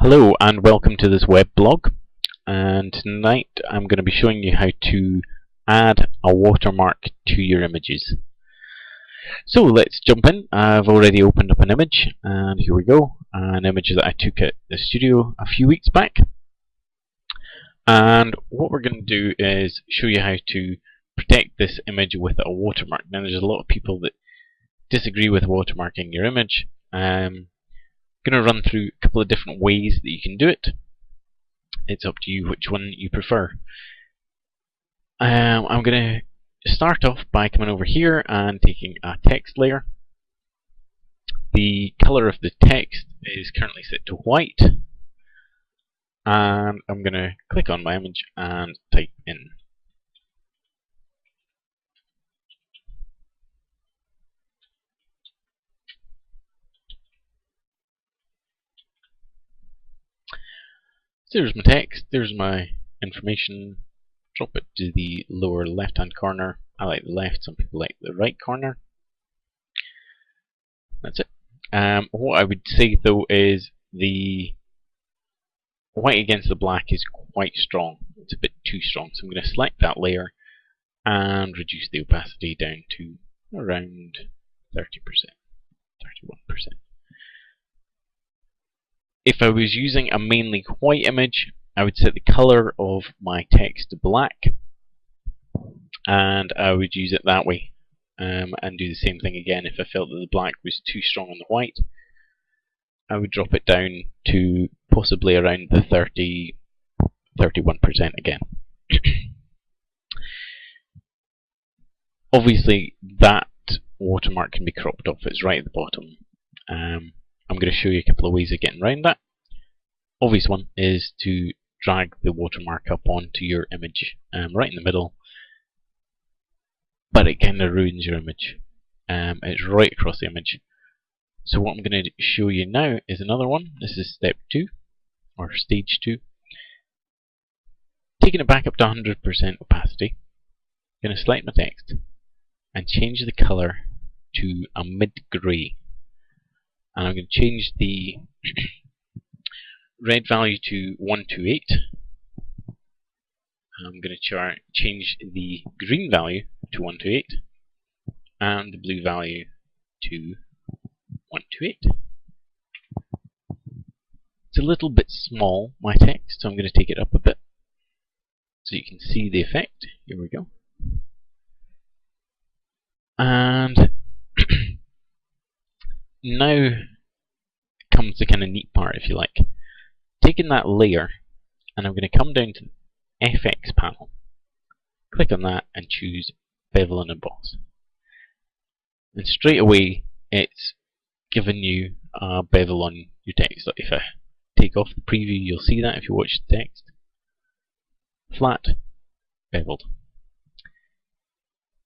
Hello and welcome to this web blog, and tonight I'm going to be showing you how to add a watermark to your images. So let's jump in. I've already opened up an image, and here we go, an image that I took at the studio a few weeks back. And what we're going to do is show you how to protect this image with a watermark. Now there's a lot of people that disagree with watermarking your image. I'm going to run through a couple of different ways that you can do it. It's up to you which one you prefer. I'm going to start off by coming over here and taking a text layer. The color of the text is currently set to white, and I'm going to click on my image and type in so there's my text, there's my information. Drop it to the lower left hand corner. I like the left, some people like the right corner. That's it. What I would say though is the white against the black is quite strong. It's a bit too strong, so I'm going to select that layer and reduce the opacity down to around 30%, 31%. If I was using a mainly white image, I would set the color of my text to black, and I would use it that way, and do the same thing again. If I felt that the black was too strong on the white, I would drop it down to possibly around the 31% again. Obviously that watermark can be cropped off, it's right at the bottom. I'm going to show you a couple of ways of getting around that. Obvious one is to drag the watermark up onto your image, right in the middle, but it kind of ruins your image. It's right across the image. So what I'm going to show you now is another one. This is step 2, or stage 2. Taking it back up to 100% opacity, I'm going to select my text and change the color to a mid-grey. And I'm going to change the red value to 128. I'm going to change the green value to 128 and the blue value to 128. It's a little bit small, my text, so I'm going to take it up a bit so you can see the effect. Here we go. And now comes the kind of neat part, if you like. Taking that layer, and I'm going to come down to the FX panel, click on that and choose Bevel and Emboss. And straight away it's given you a bevel on your text. So if I take off the preview, you'll see that if you watch the text. Flat, beveled.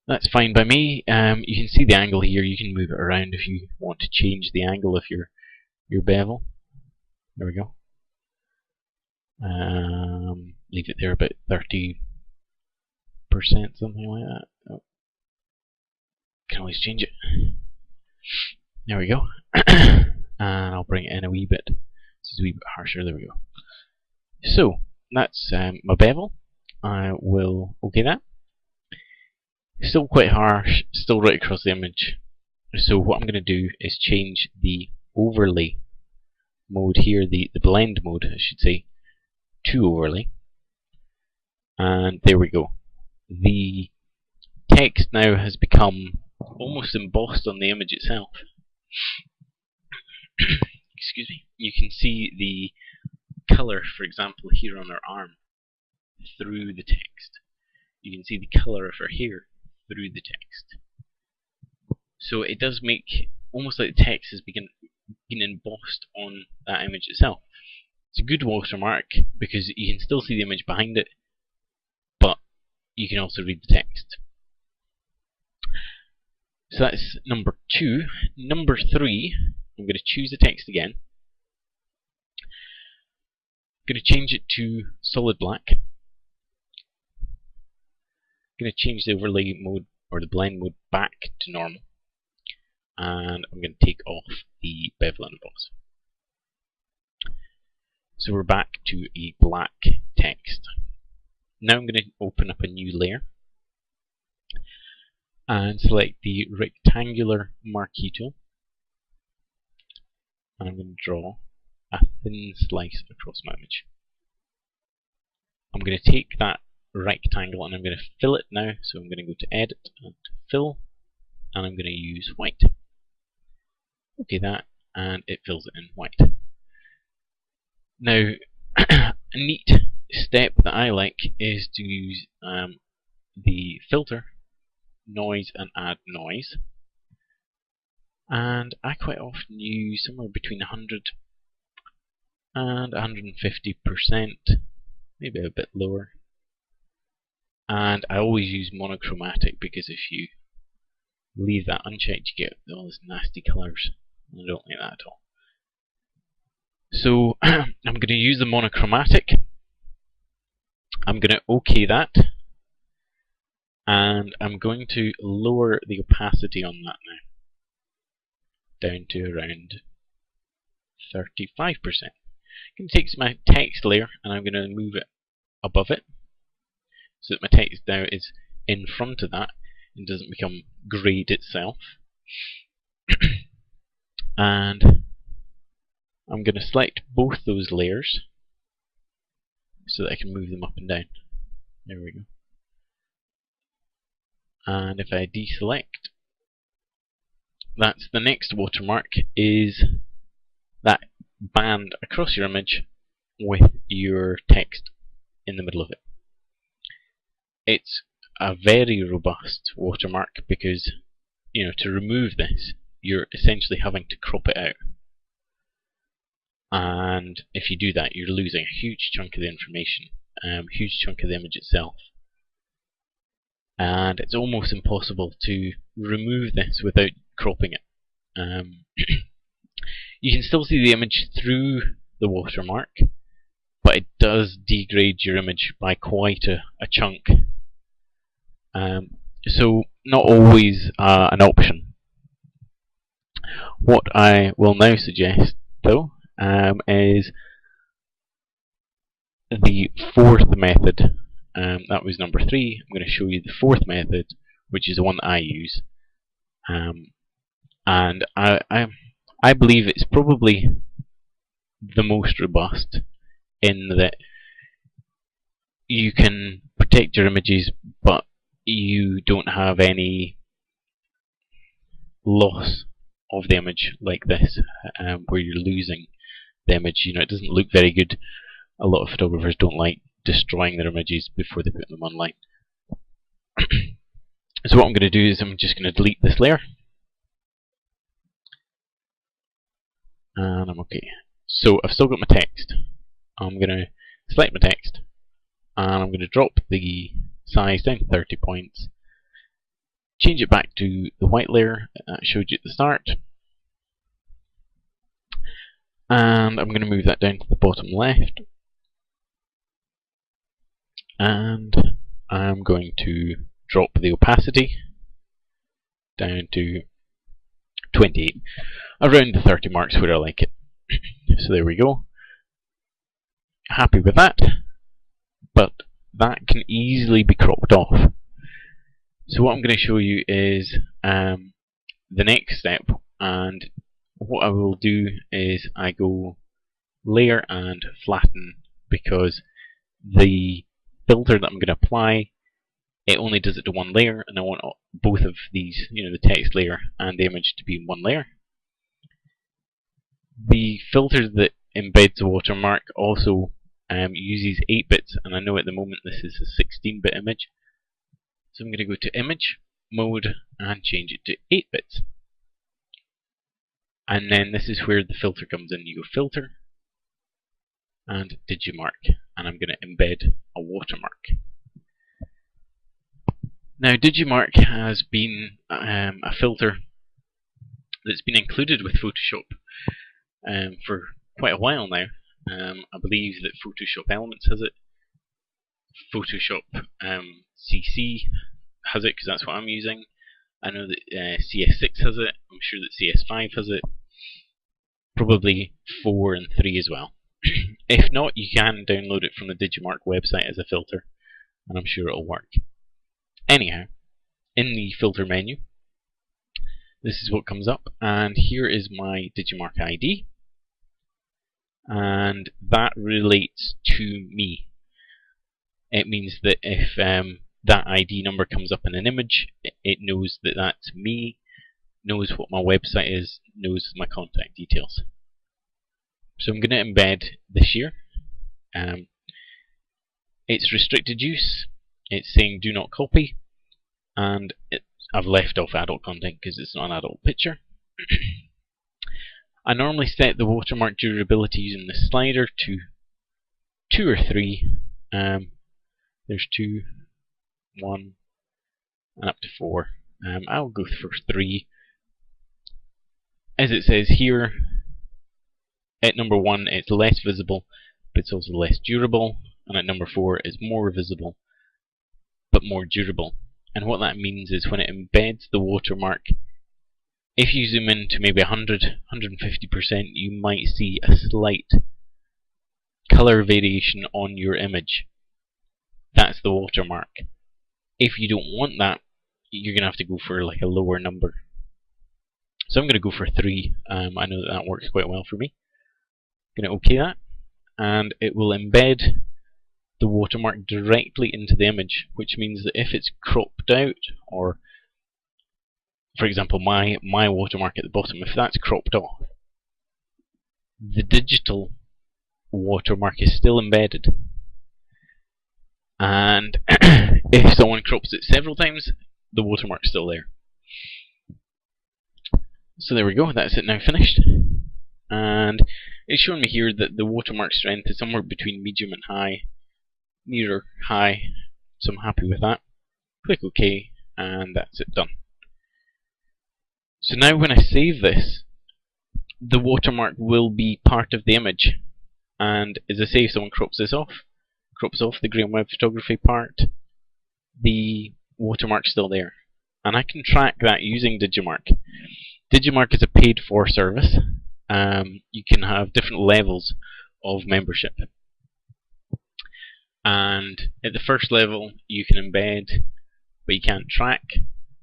That's fine by me. You can see the angle here. You can move it around if you want to change the angle of your bevel. There we go. Leave it there about 30%, something like that. Oh. Can always change it. There we go. And I'll bring it in a wee bit. This is a wee bit harsher. There we go. So that's my bevel. I will OK that. Still quite harsh, still right across the image. So what I'm going to do is change the overlay mode here, the blend mode I should say, to overlay. And there we go. The text now has become almost embossed on the image itself. Excuse me. You can see the color, for example, here on her arm through the text. You can see the color of her hair through the text. So it does make almost like the text has been embossed on that image itself. It's a good watermark because you can still see the image behind it, but you can also read the text. So that's number 2. Number 3, I'm going to choose the text again. I'm going to change it to solid black. I'm going to change the overlay mode or the blend mode back to normal. And I'm going to take off the bevel and emboss. So we're back to a black text. Now I'm going to open up a new layer and select the rectangular marquee tool. And I'm going to draw a thin slice across my image. I'm going to take that rectangle and I'm going to fill it now. So I'm going to go to Edit and Fill, and I'm going to use white. Okay, that, and it fills it in white. Now, a neat step that I like is to use the filter, noise, and add noise. And I quite often use somewhere between 100 and 150%, maybe a bit lower. And I always use monochromatic because if you leave that unchecked, you get all these nasty colours. I don't like that at all. So I'm going to use the monochromatic. I'm going to OK that, and I'm going to lower the opacity on that now, down to around 35%. I'm going to take my text layer and I'm going to move it above it, so that my text now is in front of that and doesn't become grayed itself. And I'm going to select both those layers so that I can move them up and down. There we go. And if I deselect, that's the next watermark, is that band across your image with your text in the middle of it. It's a very robust watermark because, to remove this, you're essentially having to crop it out. And if you do that, you're losing a huge chunk of the information, huge chunk of the image itself. And it's almost impossible to remove this without cropping it. You can still see the image through the watermark, but it does degrade your image by quite a chunk. So not always an option. What I will now suggest, though, is the fourth method. That was number 3. I'm going to show you the fourth method, which is the one that I use. And I believe it's probably the most robust, in that you can protect your images, but you don't have any loss of the image like this, where you're losing the image. It doesn't look very good. A lot of photographers don't like destroying their images before they put them online. So what I'm going to do is I'm just going to delete this layer, and I'm OK. So I've still got my text. I'm going to select my text, and I'm going to drop the size down to 30 points, change it back to the white layer that I showed you at the start, and I'm going to move that down to the bottom left, and I'm going to drop the opacity down to 28, around the 30 marks where I like it. So there we go. Happy with that, but that can easily be cropped off. So what I'm going to show you is the next step, and what I will do is I go layer and flatten, because the filter that I'm going to apply, it only does it to one layer, and I want both of these, the text layer and the image, to be in one layer. The filter that embeds the watermark also uses 8 bits, and I know at the moment this is a 16-bit image. So I'm going to go to Image, Mode, and change it to 8 bits. And then this is where the filter comes in. You go Filter, and Digimark, and I'm going to embed a watermark. Now, Digimark has been a filter that's been included with Photoshop for quite a while now. I believe that Photoshop Elements has it, Photoshop CC has it, because that's what I'm using. I know that CS6 has it, I'm sure that CS5 has it, probably 4 and 3 as well. If not, you can download it from the Digimark website as a filter, and I'm sure it'll work. Anyhow, in the filter menu, this is what comes up, and here is my Digimark ID, and that relates to me. It means that if that ID number comes up in an image, it knows that that's me, knows what my website is, knows my contact details. So I'm going to embed this here. It's restricted use, it's saying do not copy, and I've left off adult content because it's not an adult picture. I normally set the watermark durability using the slider to 2 or 3. There's 2, 1, and up to 4. I'll go for 3. As it says here, at number 1 it's less visible, but it's also less durable, and at number 4 it's more visible, but more durable. And what that means is when it embeds the watermark, if you zoom in to maybe 100, 150%, you might see a slight color variation on your image. That's the watermark. If you don't want that, you're going to have to go for like a lower number. So I'm going to go for 3. I know that works quite well for me. I'm going to OK that, and it will embed the watermark directly into the image, which means that if it's cropped out, or for example my watermark at the bottom, if that's cropped off, the digital watermark is still embedded. And if someone crops it several times, the watermark's still there. So there we go, that's it now finished. And it's showing me here that the watermark strength is somewhere between medium and high, near high, so I'm happy with that. Click OK, and that's it done. So now when I save this, the watermark will be part of the image. And as I say, if someone crops off the Graham Web photography part, the watermark's still there. And I can track that using Digimark. Digimark is a paid-for service. You can have different levels of membership. And at the first level, you can embed, but you can't track.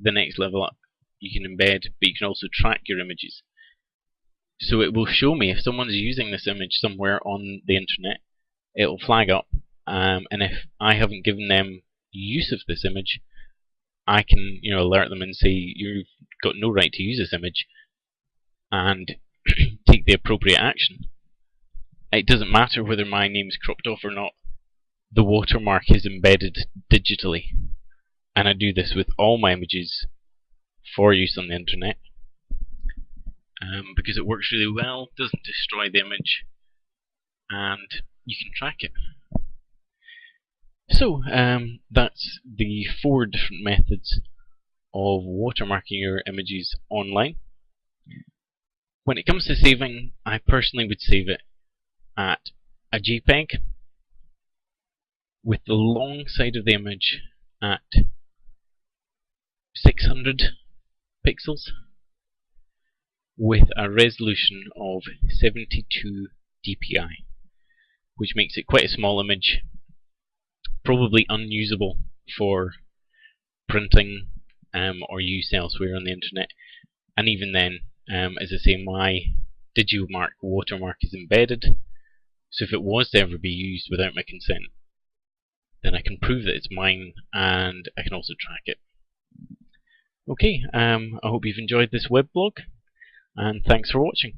The next level up, you can embed, but you can also track your images. So it will show me if someone's using this image somewhere on the internet, it will flag up. And if I haven't given them use of this image, I can alert them and say you've got no right to use this image, and take the appropriate action. It doesn't matter whether my name's cropped off or not. The watermark is embedded digitally, and I do this with all my images for use on the internet, because it works really well, doesn't destroy the image, and you can track it. So that's the 4 different methods of watermarking your images online. When it comes to saving, I personally would save it at a JPEG with the long side of the image at 600 pixels with a resolution of 72 dpi, which makes it quite a small image, probably unusable for printing or use elsewhere on the internet. And even then, as I say, my Digimark watermark is embedded, so if it was to ever be used without my consent, then I can prove that it's mine, and I can also track it. Okay, I hope you've enjoyed this web blog, and thanks for watching.